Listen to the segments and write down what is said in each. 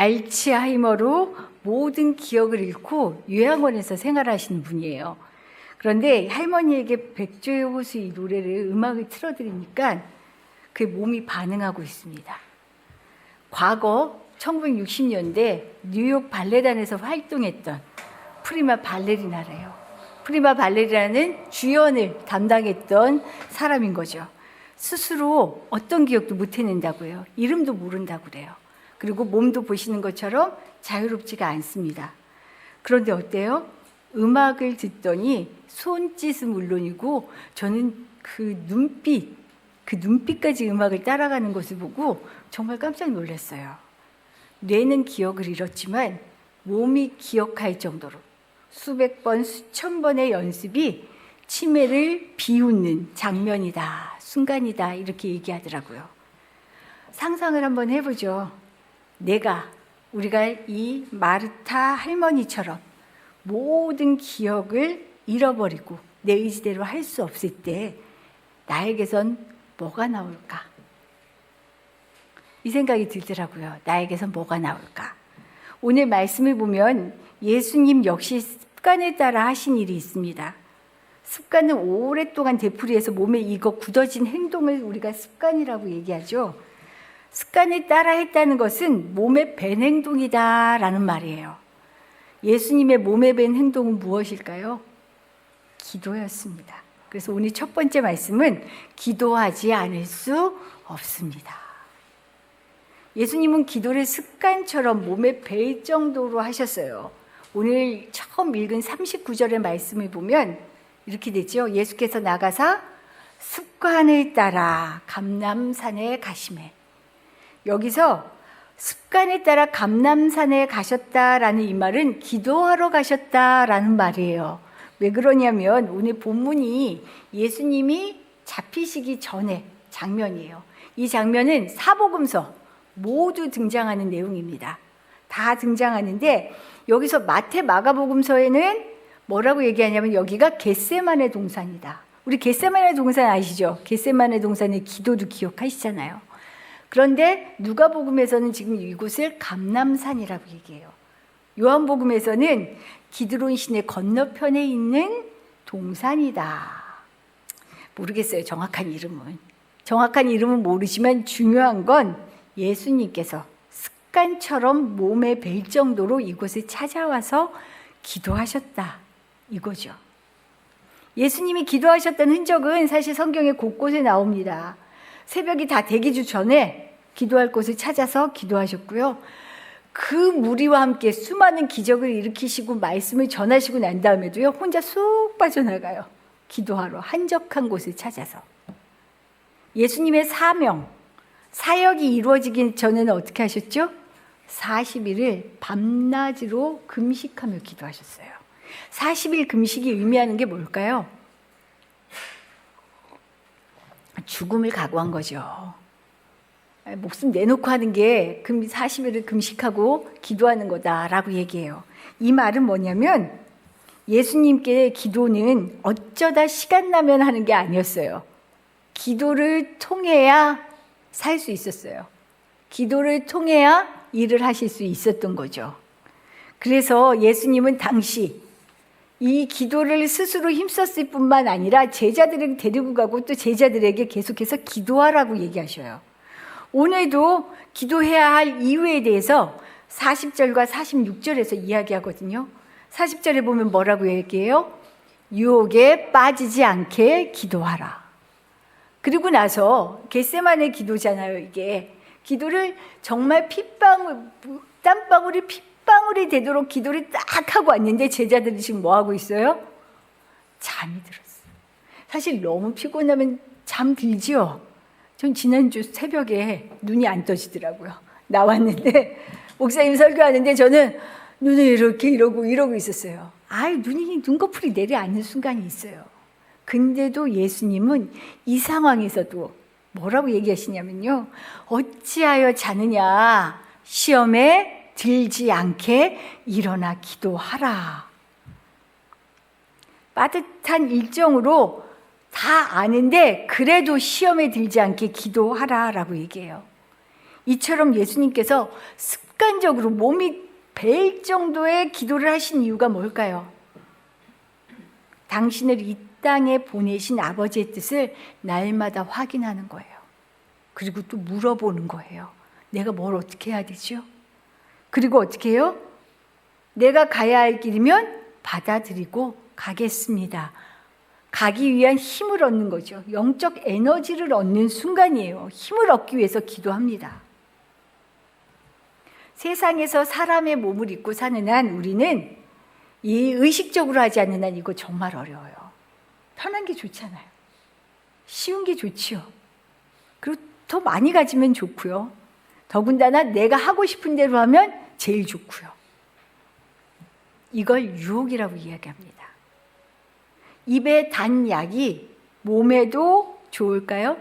알츠하이머로 모든 기억을 잃고 요양원에서 생활하시는 분이에요. 그런데 할머니에게 백조의 호수 이 노래를 음악을 틀어드리니까 그 몸이 반응하고 있습니다. 과거 1960년대 뉴욕 발레단에서 활동했던 프리마 발레리나래요. 프리마 발레리나는 주연을 담당했던 사람인 거죠. 스스로 어떤 기억도 못 해낸다고요. 이름도 모른다고 그래요. 그리고 몸도 보시는 것처럼 자유롭지가 않습니다. 그런데 어때요? 음악을 듣더니 손짓은 물론이고 저는 그 눈빛까지 음악을 따라가는 것을 보고 정말 깜짝 놀랐어요. 뇌는 기억을 잃었지만 몸이 기억할 정도로 수백 번, 수천 번의 연습이 치매를 비웃는 장면이다, 순간이다 이렇게 얘기하더라고요. 상상을 한번 해보죠. 우리가 이 마르타 할머니처럼 모든 기억을 잃어버리고 내 의지대로 할 수 없을 때 나에게선 뭐가 나올까? 이 생각이 들더라고요. 나에게선 뭐가 나올까? 오늘 말씀을 보면 예수님 역시 습관에 따라 하신 일이 있습니다. 습관은 오랫동안 되풀이해서 몸에 익어 굳어진 행동을 우리가 습관이라고 얘기하죠. 습관에 따라 했다는 것은 몸에 밴 행동이다라는 말이에요. 예수님의 몸에 밴 행동은 무엇일까요? 기도였습니다. 그래서 오늘 첫 번째 말씀은 기도하지 않을 수 없습니다. 예수님은 기도를 습관처럼 몸에 배일 정도로 하셨어요. 오늘 처음 읽은 39절의 말씀을 보면 이렇게 되죠. 예수께서 나가사 습관을 따라 감람산에 가시매. 여기서 습관에 따라 감람산에 가셨다라는 이 말은 기도하러 가셨다라는 말이에요. 왜 그러냐면 오늘 본문이 예수님이 잡히시기 전에 장면이에요. 이 장면은 사복음서 모두 등장하는 내용입니다. 다 등장하는데 여기서 마태, 마가복음서에는 뭐라고 얘기하냐면 여기가 겟세마네 동산이다. 우리 겟세마네 동산 아시죠? 겟세마네 동산의 기도도 기억하시잖아요. 그런데 누가복음에서는 지금 이곳을 감람산이라고 얘기해요. 요한복음에서는 기드론 시내 건너편에 있는 동산이다. 모르겠어요. 정확한 이름은 모르지만 중요한 건 예수님께서 습관처럼 몸에 뵐 정도로 이곳에 찾아와서 기도하셨다. 이거죠. 예수님이 기도하셨다는 흔적은 사실 성경에 곳곳에 나옵니다. 새벽이 다 되기 전에 기도할 곳을 찾아서 기도하셨고요. 그 무리와 함께 수많은 기적을 일으키시고 말씀을 전하시고 난 다음에도요. 혼자 쑥 빠져나가요. 기도하러 한적한 곳을 찾아서. 예수님의 사역이 이루어지기 전에는 어떻게 하셨죠? 40일을 밤낮으로 금식하며 기도하셨어요. 40일 금식이 의미하는 게 뭘까요? 죽음을 각오한 거죠. 목숨 내놓고 하는 게 40일을 금식하고 기도하는 거다라고 얘기해요. 이 말은 뭐냐면 예수님께 기도는 어쩌다 시간 나면 하는 게 아니었어요. 기도를 통해야 살 수 있었어요. 기도를 통해야 일을 하실 수 있었던 거죠. 그래서 예수님은 당시 이 기도를 스스로 힘썼을 뿐만 아니라 제자들에게 데리고 가고 또 제자들에게 계속해서 기도하라고 얘기하셔요. 오늘도 기도해야 할 이유에 대해서 40절과 46절에서 이야기하거든요. 40절에 보면 뭐라고 얘기해요? 유혹에 빠지지 않게 기도하라. 그리고 나서 겟세마네 기도잖아요. 이게 기도를 정말 땀방울이 핏방울이 되도록 기도를 딱 하고 왔는데 제자들이 지금 뭐 하고 있어요? 잠이 들었어요. 사실 너무 피곤하면 잠 들지요. 전 지난주 새벽에 눈이 안 떠지더라고요. 나왔는데 목사님 설교하는데 저는 눈을 이렇게 이러고 있었어요. 눈꺼풀이 내려앉는 순간이 있어요. 근데도 예수님은 이 상황에서도 뭐라고 얘기하시냐면요. 어찌하여 자느냐? 시험에 들지 않게 일어나 기도하라. 빠듯한 일정으로 다 아는데 그래도 시험에 들지 않게 기도하라라고 얘기해요. 이처럼 예수님께서 습관적으로 몸이 벨 정도의 기도를 하신 이유가 뭘까요? 당신을 이 땅에 보내신 아버지의 뜻을 날마다 확인하는 거예요. 그리고 또 물어보는 거예요. 내가 뭘 어떻게 해야 되죠? 그리고 어떻게 해요? 내가 가야 할 길이면 받아들이고 가겠습니다. 가기 위한 힘을 얻는 거죠. 영적 에너지를 얻는 순간이에요. 힘을 얻기 위해서 기도합니다. 세상에서 사람의 몸을 입고 사는 한 우리는 이 의식적으로 하지 않는 한 이거 정말 어려워요. 편한 게 좋잖아요. 쉬운 게 좋지요. 그리고 더 많이 가지면 좋고요. 더군다나 내가 하고 싶은 대로 하면 제일 좋고요. 이걸 유혹이라고 이야기합니다. 입에 단 약이 몸에도 좋을까요?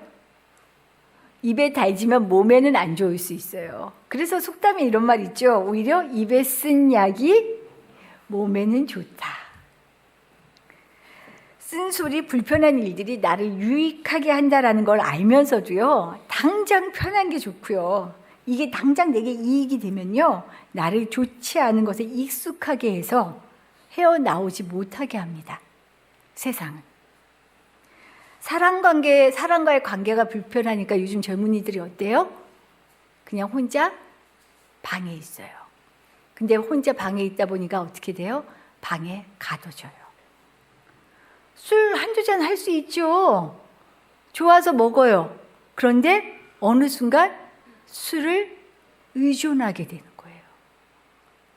입에 달지만 몸에는 안 좋을 수 있어요. 그래서 속담에 이런 말 있죠. 오히려 입에 쓴 약이 몸에는 좋다. 쓴소리, 불편한 일들이 나를 유익하게 한다라는 걸 알면서도요, 당장 편한 게 좋고요. 이게 당장 내게 이익이 되면요, 나를 좋지 않은 것에 익숙하게 해서 헤어나오지 못하게 합니다. 세상은. 사람과의 관계가 불편하니까 요즘 젊은이들이 어때요? 그냥 혼자 방에 있어요. 근데 혼자 방에 있다 보니까 어떻게 돼요? 방에 가둬져요. 술 한두 잔 할 수 있죠. 좋아서 먹어요. 그런데 어느 순간 술을 의존하게 되는 거예요.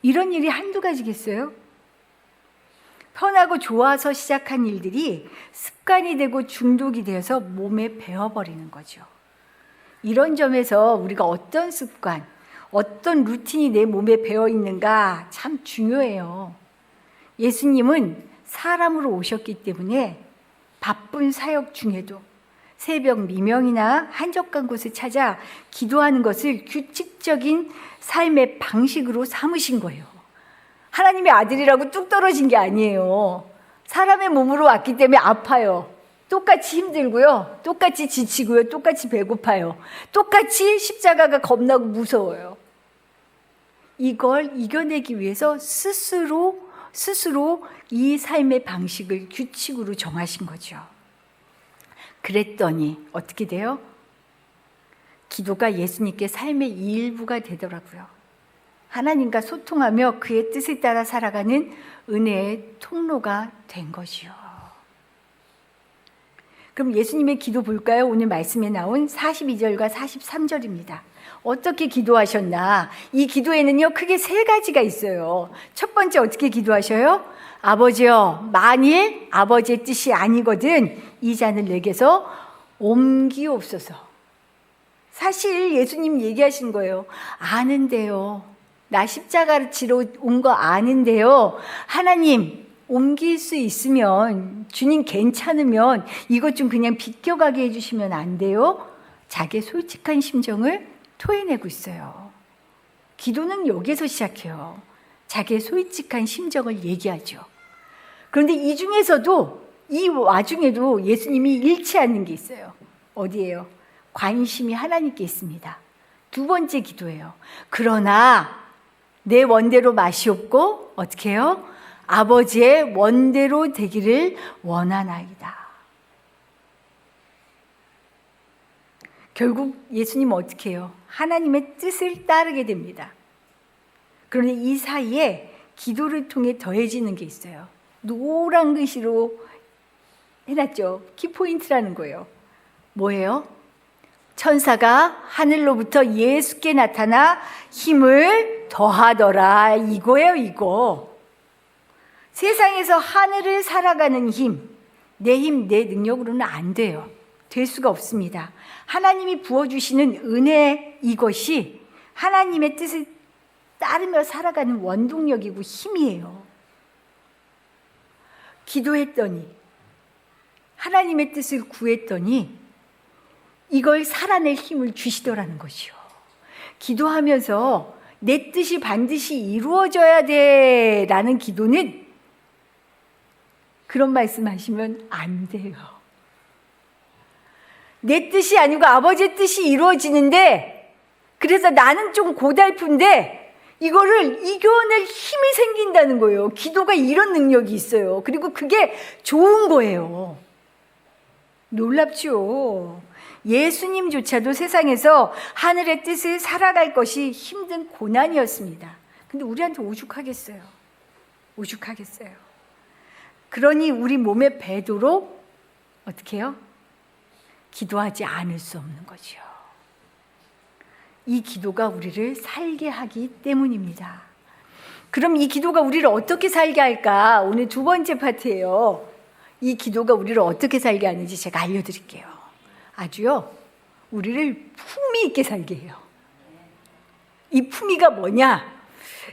이런 일이 한두 가지겠어요? 편하고 좋아서 시작한 일들이 습관이 되고 중독이 되어서 몸에 배어버리는 거죠. 이런 점에서 우리가 어떤 습관, 어떤 루틴이 내 몸에 배어 있는가 참 중요해요. 예수님은 사람으로 오셨기 때문에 바쁜 사역 중에도 새벽 미명이나 한적한 곳을 찾아 기도하는 것을 규칙적인 삶의 방식으로 삼으신 거예요. 하나님의 아들이라고 뚝 떨어진 게 아니에요. 사람의 몸으로 왔기 때문에 아파요. 똑같이 힘들고요. 똑같이 지치고요. 똑같이 배고파요. 똑같이 십자가가 겁나고 무서워요. 이걸 이겨내기 위해서 스스로 이 삶의 방식을 규칙으로 정하신 거죠. 그랬더니 어떻게 돼요? 기도가 예수님께 삶의 일부가 되더라고요. 하나님과 소통하며 그의 뜻을 따라 살아가는 은혜의 통로가 된 것이요. 그럼 예수님의 기도 볼까요? 오늘 말씀에 나온 42절과 43절입니다. 어떻게 기도하셨나? 이 기도에는요, 크게 세 가지가 있어요. 첫 번째 어떻게 기도하셔요? 아버지여, 만일 아버지의 뜻이 아니거든 이 잔을 내게서 옮기옵소서. 사실 예수님 얘기하신 거예요. 아는데요. 나 십자가를 지러 온 거 아는데요. 하나님, 옮길 수 있으면, 주님 괜찮으면 이것 좀 그냥 비껴가게 해주시면 안 돼요? 자기의 솔직한 심정을 토해내고 있어요. 기도는 여기서 시작해요. 자기의 솔직한 심정을 얘기하죠. 그런데 이 중에서도, 이 와중에도 예수님이 잃지 않는 게 있어요. 어디예요? 관심이 하나님께 있습니다. 두 번째 기도예요. 그러나 내 원대로 마시옵고 어떻게 해요? 아버지의 원대로 되기를 원하나이다. 결국 예수님은 어떻게 해요? 하나님의 뜻을 따르게 됩니다. 그런데 이 사이에 기도를 통해 더해지는 게 있어요. 노란 글씨로 해놨죠. 키포인트라는 거예요. 뭐예요? 천사가 하늘로부터 예수께 나타나 힘을 더하더라. 이거예요, 이거. 세상에서 하늘을 살아가는 힘, 내 힘, 내 능력으로는 안 돼요. 될 수가 없습니다. 하나님이 부어주시는 은혜, 이것이 하나님의 뜻을 따르며 살아가는 원동력이고 힘이에요. 기도했더니, 하나님의 뜻을 구했더니 이걸 살아낼 힘을 주시더라는 것이요. 기도하면서 내 뜻이 반드시 이루어져야 돼 라는 기도는 그런 말씀하시면 안 돼요. 내 뜻이 아니고 아버지의 뜻이 이루어지는데, 그래서 나는 좀 고달픈데 이거를 이겨낼 힘이 생긴다는 거예요. 기도가 이런 능력이 있어요. 그리고 그게 좋은 거예요. 놀랍죠. 예수님조차도 세상에서 하늘의 뜻을 살아갈 것이 힘든 고난이었습니다. 근데 우리한테 오죽하겠어요. 오죽하겠어요. 그러니 우리 몸에 배도록 어떻게 해요? 기도하지 않을 수 없는 거죠. 이 기도가 우리를 살게 하기 때문입니다. 그럼 이 기도가 우리를 어떻게 살게 할까? 오늘 두 번째 파트예요. 이 기도가 우리를 어떻게 살게 하는지 제가 알려드릴게요. 아주요, 우리를 품위 있게 살게 해요. 이 품위가 뭐냐?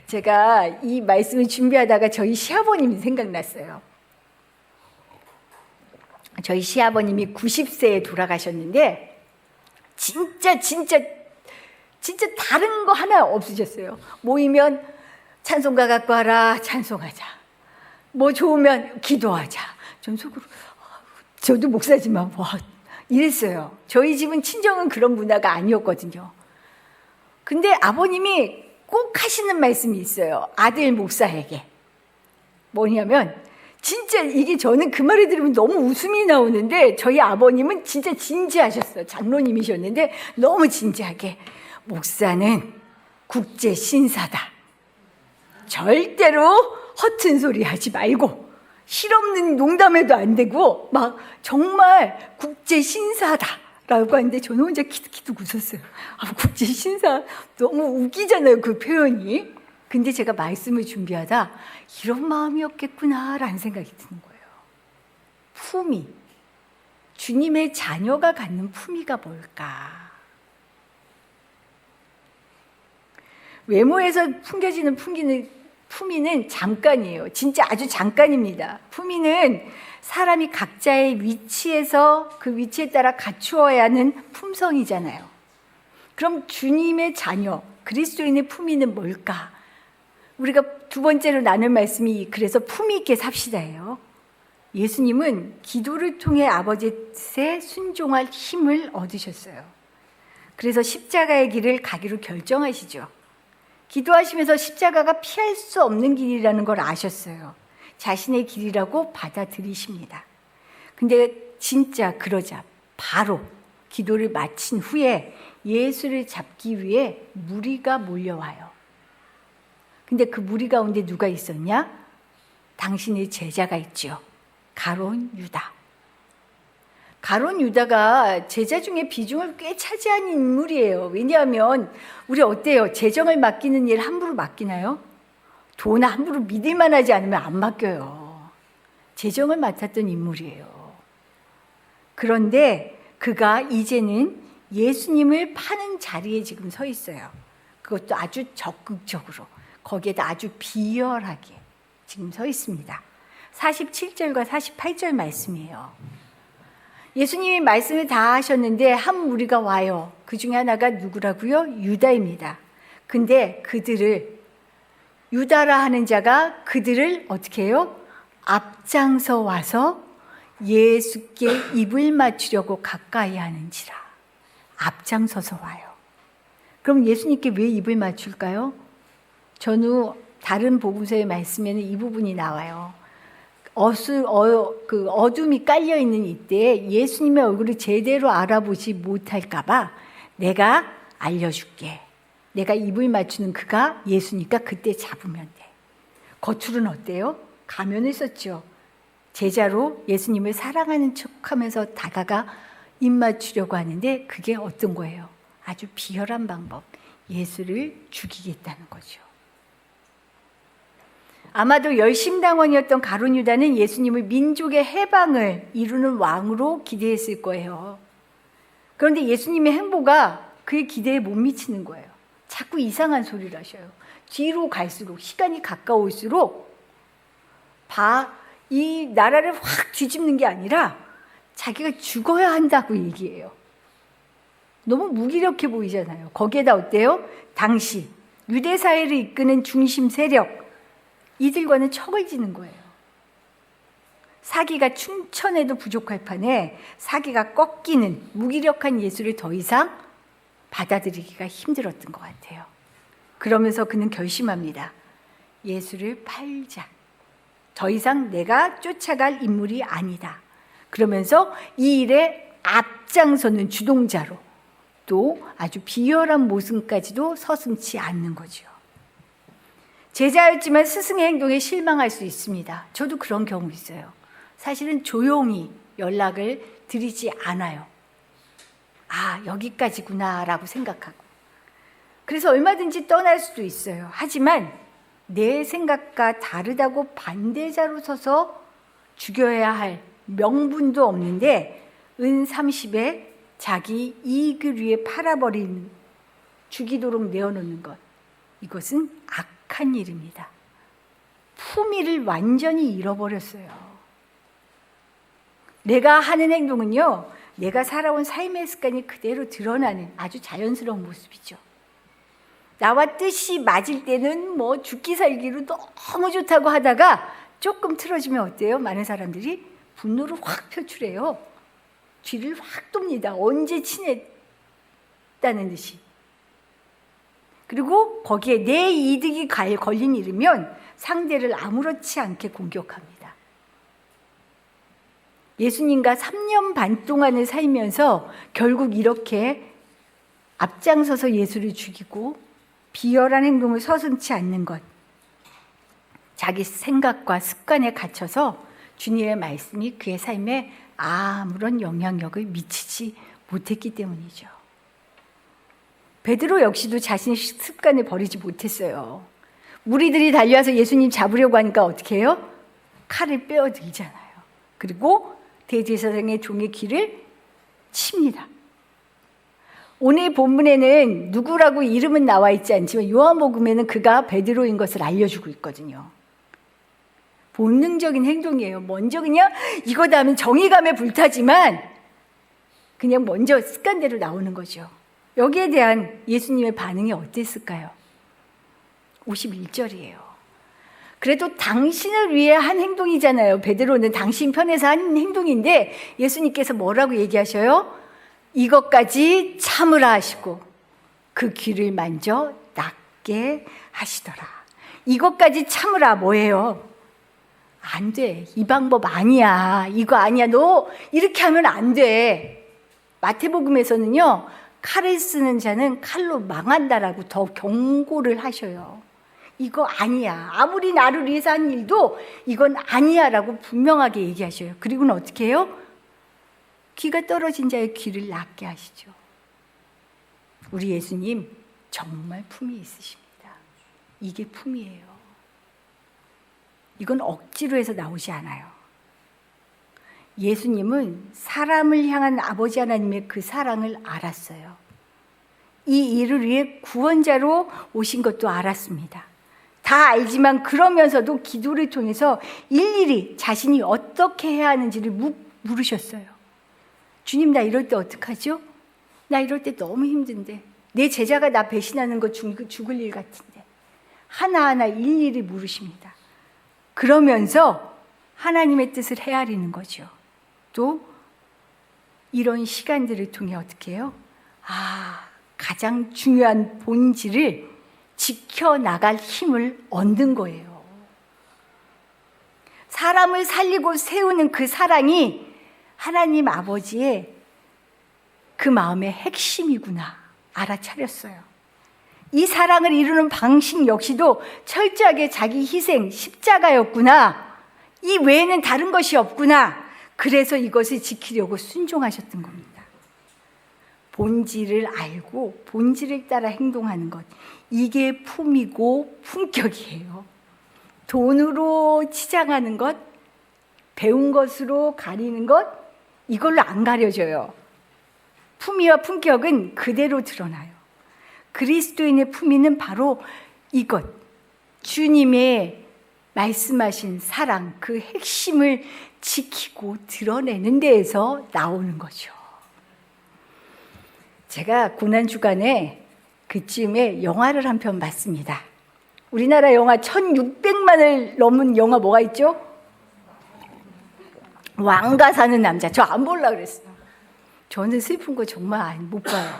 제가 이 말씀을 준비하다가 저희 시아버님이 생각났어요. 저희 시아버님이 90세에 돌아가셨는데 진짜 다른 거 하나 없으셨어요. 모이면 찬송가 갖고 와라, 찬송하자. 뭐 좋으면 기도하자. 전 속으로 저도 목사지만 와 이랬어요. 저희 집은 친정은 그런 문화가 아니었거든요. 근데 아버님이 꼭 하시는 말씀이 있어요. 아들 목사에게. 뭐냐면 진짜 이게 저는 그 말을 들으면 너무 웃음이 나오는데 저희 아버님은 진짜 진지하셨어요. 장로님이셨는데 너무 진지하게 목사는 국제 신사다. 절대로 허튼 소리 하지 말고 실없는 농담해도 안 되고 막 정말 국제 신사다라고 하는데 저는 혼자 키득키득 웃었어요. 국제 신사 너무 웃기잖아요, 그 표현이. 근데 제가 말씀을 준비하다 이런 마음이었겠구나라는 생각이 드는 거예요. 품위. 주님의 자녀가 갖는 품위가 뭘까? 외모에서 풍겨지는 품위는 잠깐이에요. 진짜 아주 잠깐입니다. 품위는 사람이 각자의 위치에서 그 위치에 따라 갖추어야 하는 품성이잖아요. 그럼 주님의 자녀, 그리스도인의 품위는 뭘까? 우리가 두 번째로 나눌 말씀이 그래서 품위 있게 삽시다예요. 예수님은 기도를 통해 아버지의 뜻에 순종할 힘을 얻으셨어요. 그래서 십자가의 길을 가기로 결정하시죠. 기도하시면서 십자가가 피할 수 없는 길이라는 걸 아셨어요. 자신의 길이라고 받아들이십니다. 근데 진짜 그러자 바로 기도를 마친 후에 예수를 잡기 위해 무리가 몰려와요. 근데 그 무리 가운데 누가 있었냐? 당신의 제자가 있죠. 가룟 유다. 가룟 유다가 제자 중에 비중을 꽤 차지한 인물이에요. 왜냐하면 우리 어때요? 재정을 맡기는 일 함부로 맡기나요? 돈 함부로 믿을 만하지 않으면 안 맡겨요. 재정을 맡았던 인물이에요. 그런데 그가 이제는 예수님을 파는 자리에 지금 서 있어요. 그것도 아주 적극적으로. 거기에다 아주 비열하게 지금 서 있습니다. 47절과 48절 말씀이에요. 예수님이 말씀을 다 하셨는데 한 무리가 와요. 그 중에 하나가 누구라고요? 유다입니다. 근데 그들을 유다라 하는 자가 그들을 어떻게 해요? 앞장서 와서 예수께 입을 맞추려고 가까이 하는지라. 앞장서서 와요. 그럼 예수님께 왜 입을 맞출까요? 전후 다른 복음서의 말씀에는 이 부분이 나와요. 어둠이 깔려있는 이때 예수님의 얼굴을 제대로 알아보지 못할까봐 내가 알려줄게. 내가 입을 맞추는 그가 예수니까 그때 잡으면 돼. 겉으로는 어때요? 가면을 썼죠. 제자로 예수님을 사랑하는 척하면서 다가가 입 맞추려고 하는데 그게 어떤 거예요? 아주 비열한 방법. 예수를 죽이겠다는 거죠. 아마도 열심당원이었던 가룟 유다는 예수님을 민족의 해방을 이루는 왕으로 기대했을 거예요. 그런데 예수님의 행보가 그의 기대에 못 미치는 거예요. 자꾸 이상한 소리를 하셔요. 뒤로 갈수록, 시간이 가까울수록 이 나라를 확 뒤집는 게 아니라 자기가 죽어야 한다고 얘기해요. 너무 무기력해 보이잖아요. 거기에다 어때요? 당시 유대 사회를 이끄는 중심 세력, 이들과는 척을 지는 거예요. 사기가 충천해도 부족할 판에 사기가 꺾이는 무기력한 예수를 더 이상 받아들이기가 힘들었던 것 같아요. 그러면서 그는 결심합니다. 예수를 팔자. 더 이상 내가 쫓아갈 인물이 아니다. 그러면서 이 일에 앞장서는 주동자로 또 아주 비열한 모습까지도 서슴지 않는 거죠. 제자였지만 스승의 행동에 실망할 수 있습니다. 저도 그런 경우 있어요. 사실은 조용히 연락을 드리지 않아요. 아, 여기까지구나 라고 생각하고. 그래서 얼마든지 떠날 수도 있어요. 하지만 내 생각과 다르다고 반대자로 서서 죽여야 할 명분도 없는데 은 30에 자기 이익을 위해 팔아버리는, 죽이도록 내어놓는 것, 이것은 악한 일입니다. 품위를 완전히 잃어버렸어요. 내가 하는 행동은요, 내가 살아온 삶의 습관이 그대로 드러나는 아주 자연스러운 모습이죠. 나와 뜻이 맞을 때는 뭐 죽기 살기로 너무 좋다고 하다가 조금 틀어지면 어때요? 많은 사람들이 분노를 확 표출해요. 뒤를 확 돕니다. 언제 친했다는 듯이. 그리고 거기에 내 이득이 걸린 일이면 상대를 아무렇지 않게 공격합니다. 예수님과 3년 반 동안을 살면서 결국 이렇게 앞장서서 예수를 죽이고 비열한 행동을 서슴지 않는 것, 자기 생각과 습관에 갇혀서 주님의 말씀이 그의 삶에 아무런 영향력을 미치지 못했기 때문이죠. 베드로 역시도 자신의 습관을 버리지 못했어요. 무리들이 달려와서 예수님 잡으려고 하니까 어떻게 해요? 칼을 빼어들잖아요. 그리고 대제사장의 종의 귀를 칩니다. 오늘 본문에는 누구라고 이름은 나와 있지 않지만 요한복음에는 그가 베드로인 것을 알려주고 있거든요. 본능적인 행동이에요. 먼저 그냥 이거다 하면 정의감에 불타지만 그냥 먼저 습관대로 나오는 거죠. 여기에 대한 예수님의 반응이 어땠을까요? 51절이에요. 그래도 당신을 위해 한 행동이잖아요. 베드로는 당신 편에서 한 행동인데 예수님께서 뭐라고 얘기하셔요? 이것까지 참으라 하시고 그 귀를 만져 낫게 하시더라. 이것까지 참으라 뭐예요? 안 돼. 이 방법 아니야. 이거 아니야. 너 이렇게 하면 안 돼. 마태복음에서는요, 칼을 쓰는 자는 칼로 망한다라고 더 경고를 하셔요. 이거 아니야. 아무리 나를 위해서 한 일도 이건 아니야 라고 분명하게 얘기하셔요. 그리고는 어떻게 해요? 귀가 떨어진 자의 귀를 낫게 하시죠. 우리 예수님 정말 품이 있으십니다. 이게 품이에요. 이건 억지로 해서 나오지 않아요. 예수님은 사람을 향한 아버지 하나님의 그 사랑을 알았어요. 이 일을 위해 구원자로 오신 것도 알았습니다. 다 알지만 그러면서도 기도를 통해서 일일이 자신이 어떻게 해야 하는지를 물으셨어요. 주님, 나 이럴 때 어떡하죠? 나 이럴 때 너무 힘든데. 내 제자가 나 배신하는 거 죽을 일 같은데. 하나하나 일일이 물으십니다. 그러면서 하나님의 뜻을 헤아리는 거죠. 또 이런 시간들을 통해 어떻게 해요? 가장 중요한 본질을 지켜나갈 힘을 얻는 거예요. 사람을 살리고 세우는 그 사랑이 하나님 아버지의 그 마음의 핵심이구나 알아차렸어요. 이 사랑을 이루는 방식 역시도 철저하게 자기 희생, 십자가였구나. 이 외에는 다른 것이 없구나. 그래서 이것을 지키려고 순종하셨던 겁니다. 본질을 알고 본질을 따라 행동하는 것. 이게 품이고 품격이에요. 돈으로 치장하는 것, 배운 것으로 가리는 것, 이걸로 안 가려져요. 품위와 품격은 그대로 드러나요. 그리스도인의 품위는 바로 이것, 주님의 말씀하신 사랑, 그 핵심을 지키고 드러내는 데에서 나오는 거죠. 제가 고난주간에 그쯤에 영화를 한 편 봤습니다. 우리나라 영화 1600만을 넘은 영화 뭐가 있죠? 왕가 사는 남자. 저 안 보려고 그랬어요. 저는 슬픈 거 정말 못 봐요.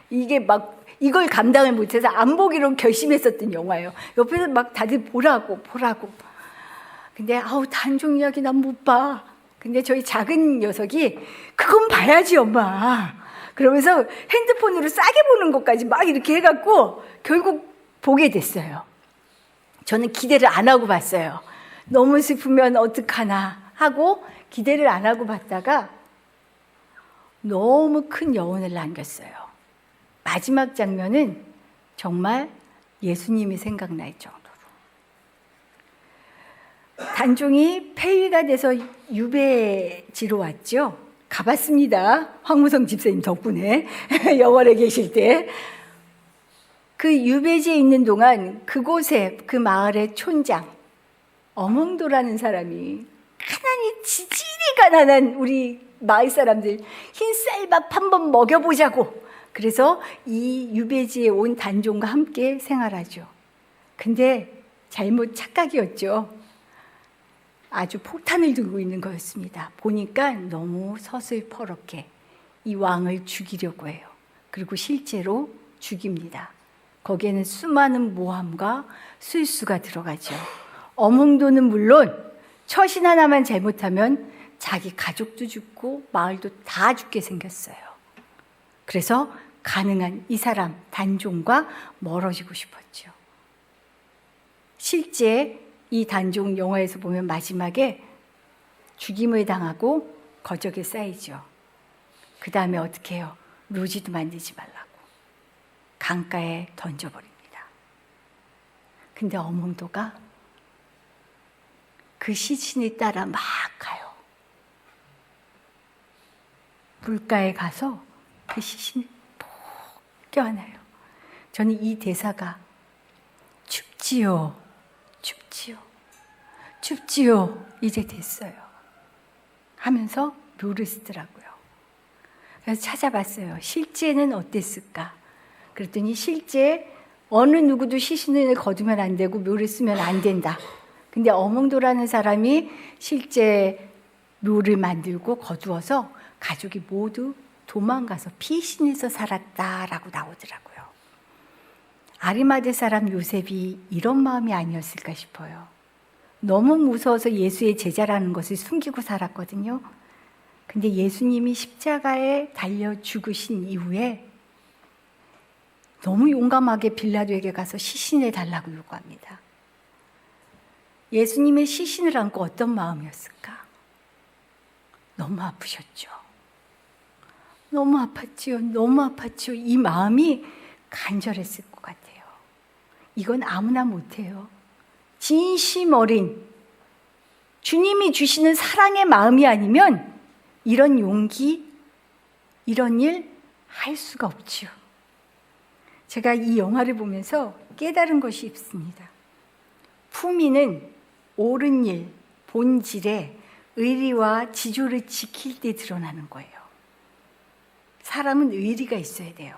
이게 막 이걸 감당을 못해서 안 보기로 결심했었던 영화예요. 옆에서 막 다들 보라고. 근데 단종 이야기 난 못 봐. 근데 저희 작은 녀석이 그건 봐야지 엄마. 그러면서 핸드폰으로 싸게 보는 것까지 막 이렇게 해갖고 결국 보게 됐어요. 저는 기대를 안 하고 봤어요. 너무 슬프면 어떡하나 하고 기대를 안 하고 봤다가 너무 큰 여운을 남겼어요. 마지막 장면은 정말 예수님이 생각날 정도로. 단종이 폐위가 돼서 유배지로 왔죠. 가봤습니다. 황무성 집사님 덕분에 영월에 계실 때. 그 유배지에 있는 동안 그곳에 그 마을의 촌장 어몽도라는 사람이 가난이 지질이 가난한 우리 마을 사람들 흰 쌀밥 한번 먹여보자고 그래서 이 유배지에 온 단종과 함께 생활하죠. 근데 잘못 착각이었죠. 아주 폭탄을 들고 있는 거였습니다. 보니까 너무 서슬퍼렇게 이 왕을 죽이려고 해요. 그리고 실제로 죽입니다. 거기에는 수많은 모함과 술수가 들어가죠. 어몽도는 물론 처신 하나만 잘못하면 자기 가족도 죽고 마을도 다 죽게 생겼어요. 그래서 가능한 이 사람 단종과 멀어지고 싶었죠. 실제 이 단종 영화에서 보면 마지막에 죽임을 당하고 거적에 쌓이죠. 그 다음에 어떻게 해요? 묘지도 만들지 말라고 강가에 던져버립니다. 근데 어몽도가 그 시신을 따라 막 가요. 물가에 가서 그 시신을 푹 껴안아요. 저는 이 대사가 춥지요, 이제 됐어요 하면서 묘를 쓰더라고요. 그래서 찾아봤어요. 실제는 어땠을까? 그랬더니 실제 어느 누구도 시신을 거두면 안 되고 묘를 쓰면 안 된다. 근데 어몽도라는 사람이 실제 묘를 만들고 거두어서 가족이 모두 도망가서 피신해서 살았다라고 나오더라고요. 아리마대 사람 요셉이 이런 마음이 아니었을까 싶어요. 너무 무서워서 예수의 제자라는 것을 숨기고 살았거든요. 근데 예수님이 십자가에 달려 죽으신 이후에 너무 용감하게 빌라도에게 가서 시신을 달라고 요구합니다. 예수님의 시신을 안고 어떤 마음이었을까? 너무 아프셨죠. 너무 아팠지요. 이 마음이 간절했을 것 같아요. 이건 아무나 못해요. 진심 어린 주님이 주시는 사랑의 마음이 아니면 이런 용기, 이런 일 할 수가 없지요. 제가 이 영화를 보면서 깨달은 것이 있습니다. 품위는 옳은 일, 본질에 의리와 지조를 지킬 때 드러나는 거예요. 사람은 의리가 있어야 돼요.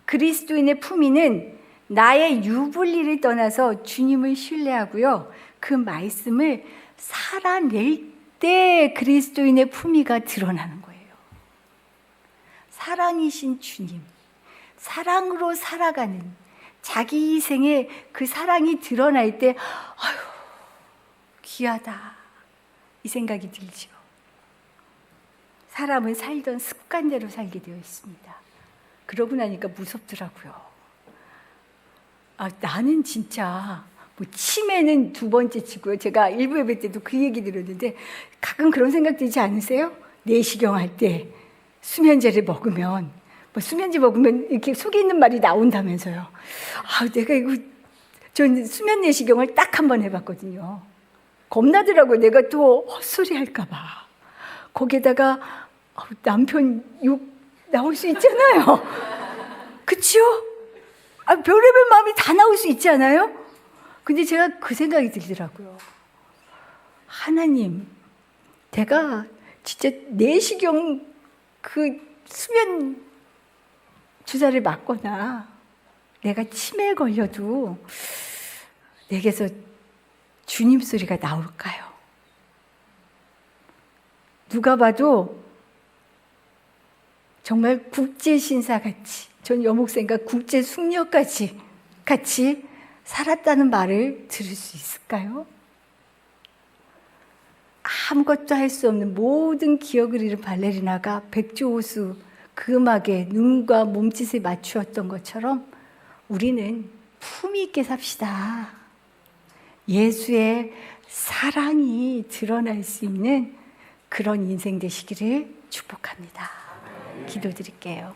그리스도인의 품위는 나의 유불리를 떠나서 주님을 신뢰하고요. 그 말씀을 살아낼 때 그리스도인의 품위가 드러나는 거예요. 사랑이신 주님, 사랑으로 살아가는 자기 희생에 그 사랑이 드러날 때 아유, 귀하다 이 생각이 들죠. 사람은 살던 습관대로 살게 되어 있습니다. 그러고 나니까 무섭더라고요. 나는 진짜 치매는 두 번째 치고요. 제가 일부 예배 때도 그 얘기 들었는데 가끔 그런 생각 들지 않으세요? 내시경 할 때 수면제를 먹으면 수면제 먹으면 이렇게 속에 있는 말이 나온다면서요. 내가 전 수면 내시경을 딱 한 번 해봤거든요. 겁나더라고요. 내가 또 헛소리 할까 봐. 거기에다가 남편 욕 나올 수 있잖아요. 그치요? 별의별 마음이 다 나올 수 있지 않아요? 근데 제가 그 생각이 들더라고요. 하나님, 내가 진짜 내시경 그 수면 주사를 맞거나 내가 치매에 걸려도 내게서 주님 소리가 나올까요? 누가 봐도 정말 국제신사같이 전 여목생과 국제 숙녀까지 같이 살았다는 말을 들을 수 있을까요? 아무것도 할 수 없는 모든 기억을 잃은 발레리나가 백조호수 그 음악에 눈과 몸짓에 맞추었던 것처럼 우리는 품위 있게 삽시다. 예수의 사랑이 드러날 수 있는 그런 인생 되시기를 축복합니다. 기도드릴게요.